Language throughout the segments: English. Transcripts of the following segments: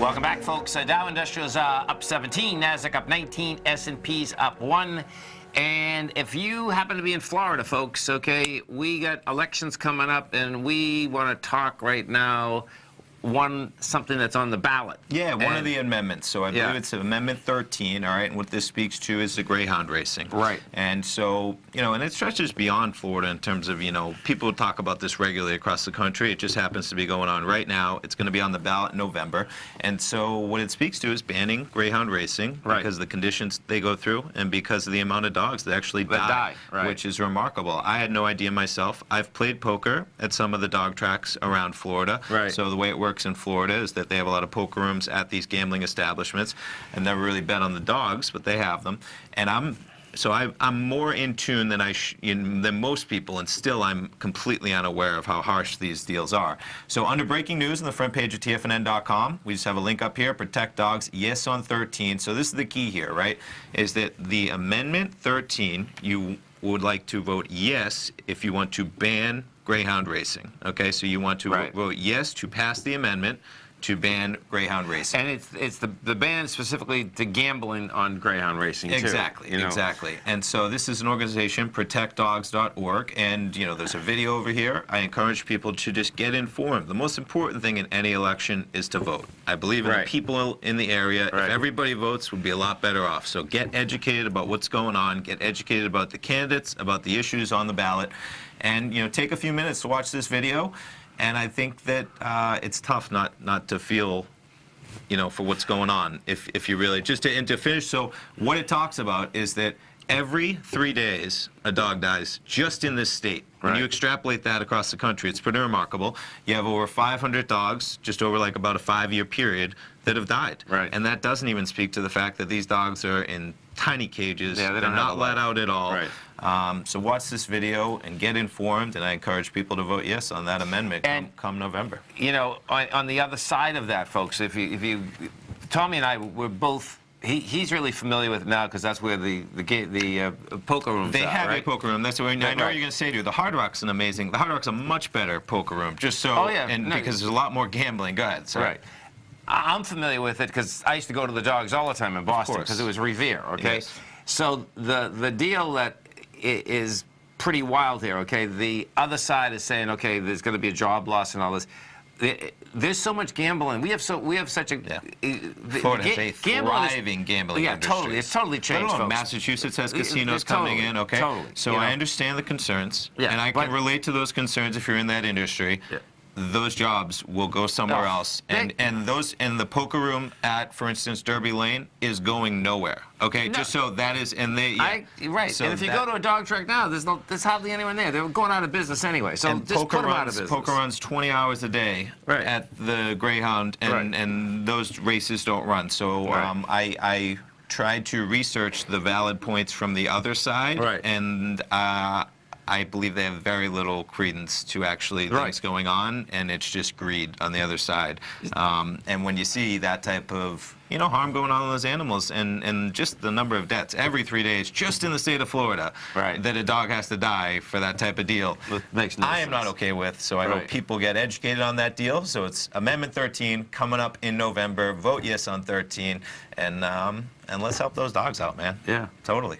Welcome back, folks. Dow Industrials up 17, Nasdaq up 19, S&P's up 1. And if you happen to be in Florida, folks, okay, we got elections coming up, and we want to talk right now something that's on the ballot. Yeah, one of the amendments. So I believe it's Amendment 13, all right, and what this speaks to is the greyhound racing. Right. And so, you know, and it stretches beyond Florida in terms of, you know, people talk about this regularly across the country. It just happens to be going on right now. It's going to be on the ballot in November. And so what it speaks to is banning greyhound racing because of the conditions they go through and because of the amount of dogs that actually die, which is remarkable. I had no idea myself. I've played poker at some of the dog tracks around Florida. Right. So the way it works in Florida is that they have a lot of poker rooms at these gambling establishments. I've never really bet on the dogs, but they have them. And I'm more in tune than most people, and still I'm completely unaware of how harsh these deals are. So under breaking news on the front page of TFNN.com, we just have a link up here, protect dogs, yes on 13. So this is the key here, right, is that the Amendment 13, you would like to vote yes if you want to ban greyhound racing. Okay, so you want to vote yes to pass the amendment to ban greyhound racing. And it's the ban specifically to gambling on greyhound racing, too. Exactly, exactly. And so this is an organization, protectdogs.org, and, you know, there's a video over here. I encourage people to just get informed. The most important thing in any election is to vote. I believe in the people in the area. If everybody votes, we'd be a lot better off. So get educated about what's going on. Get educated about the candidates, about the issues on the ballot. And, you know, take a few minutes to watch this video. And I think that it's tough not to feel, you know, for what's going on if you really, and to finish, so what it talks about is that every 3 days a dog dies just in this state. When you extrapolate that across the country, it's pretty remarkable. You have over 500 dogs, just over like about a 5-year period, that have died. And that doesn't even speak to the fact that these dogs are in tiny cages. They're not let out at all. So watch this video and get informed, and I encourage people to vote yes on that amendment come November. You know, on the other side of that, folks, if you Tommy and I were both. He's really familiar with it now because that's where the poker rooms They are, have a poker room. That's what I know what you're going to say to you. The Hard Rock's an amazing. The Hard Rock's a much better poker room. Just so, because there's a lot more gambling. Go ahead. Sorry. I'm familiar with it because I used to go to the dogs all the time in Boston because it was Revere. Okay, so the deal that is pretty wild here. Okay, the other side is saying, okay, there's going to be a job loss and all this. There's so much gambling. We have such a Florida has a thriving gambling industry. Totally. It's totally changed. Folks. Massachusetts has casinos coming in. Okay, so I understand the concerns, and I can relate to those concerns if you're in that industry. Those jobs will go somewhere else, and the poker room at, for instance, Derby Lane is going nowhere. Okay, just so that is, and they So and if you go to a dog track now, there's hardly anyone there. They're going out of business anyway. So just put them out of business. Poker runs 20 hours a day at the Greyhound, and those races don't run. So I tried to research the valid points from the other side, and I believe they have very little credence to actually things going on, and it's just greed on the other side. And when you see that type of, you know, harm going on in those animals, and just the number of deaths every 3 days, just in the state of Florida, that a dog has to die for that type of deal, I am not okay with. So I hope people get educated on that deal. So it's Amendment 13 coming up in November. Vote yes on 13, and let's help those dogs out, man. Yeah, totally.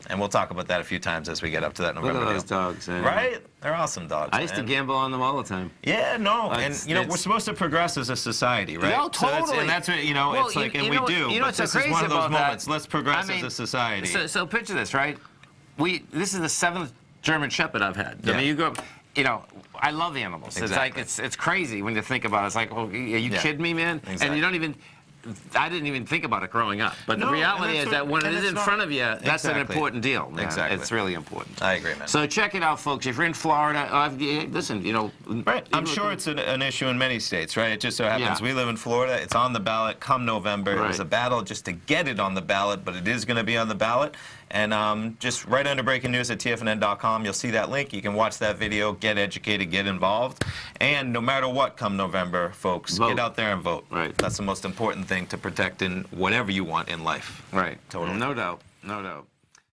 And we'll talk about that a few times as we get up to that November. Look at those dogs. Right? They're awesome dogs. I used to gamble on them all the time. Yeah, no. And, you know, we're supposed to progress as a society, right? No, totally. So and that's what, you know, it's like, and we do. You know what's so crazy about that? This is one of those moments. That? Let's progress as a society. So picture this, right? This is the 7th German Shepherd I've had. I mean, you go, you know, I love animals. Exactly. It's like, it's crazy when you think about it. It's like, well, are you kidding me, man? Exactly. And you don't even... I didn't even think about it growing up. But the reality is that when it is in front of you, that's an important deal. Man. Exactly. It's really important. I agree, man. So check it out, folks. If you're in Florida, listen, you know. I'm sure it's an issue in many states, right? It just so happens we live in Florida. It's on the ballot come November. It was a battle just to get it on the ballot, but it is going to be on the ballot. And just right under breaking news at TFNN.com, you'll see that link. You can watch that video, get educated, get involved. And no matter what come November, folks, get out there and vote. That's the most important thing to protect in whatever you want in life. Totally. No doubt. No doubt.